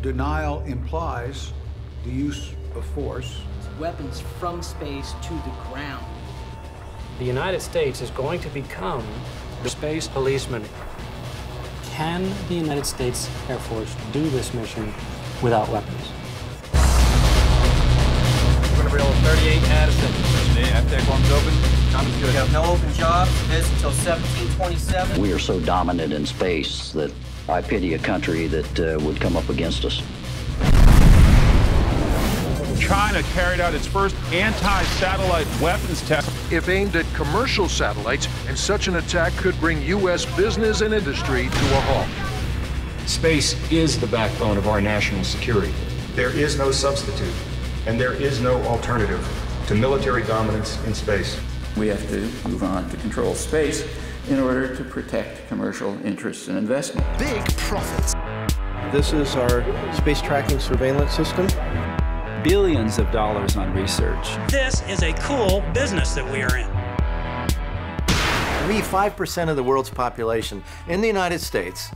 Denial implies the use of force. Weapons from space to the ground. The United States is going to become the space policeman. Can the United States Air Force do this mission without weapons? We're going to reel 38 Addison. After that one's open, Thomas, good. We have no open jobs. This until 1727. We are so dominant in space that I pity a country that would come up against us. China carried out its first anti-satellite weapons test. If aimed at commercial satellites, and such an attack could bring U.S. business and industry to a halt. Space is the backbone of our national security. There is no substitute, and there is no alternative to military dominance in space. We have to move on to control space in order to protect commercial interests and investment. Big profits. This is our space tracking surveillance system. Billions of dollars on research. This is a cool business that we are in. We, 5% of the world's population in the United States,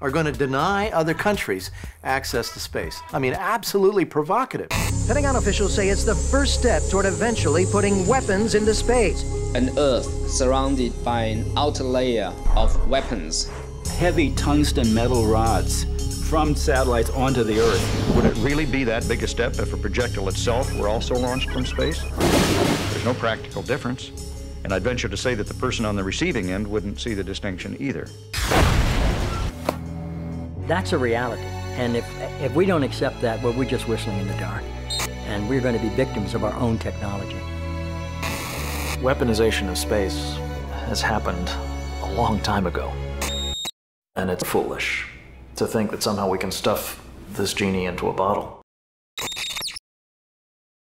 are going to deny other countries access to space. I mean, absolutely provocative. Pentagon officials say it's the first step toward eventually putting weapons into space. An Earth surrounded by an outer layer of weapons. Heavy tungsten metal rods from satellites onto the Earth. Would it really be that big a step if a projectile itself were also launched from space? There's no practical difference. And I'd venture to say that the person on the receiving end wouldn't see the distinction either. That's a reality. And if we don't accept that, well, we're just whistling in the dark. And we're going to be victims of our own technology. Weaponization of space has happened a long time ago. And it's foolish to think that somehow we can stuff this genie into a bottle.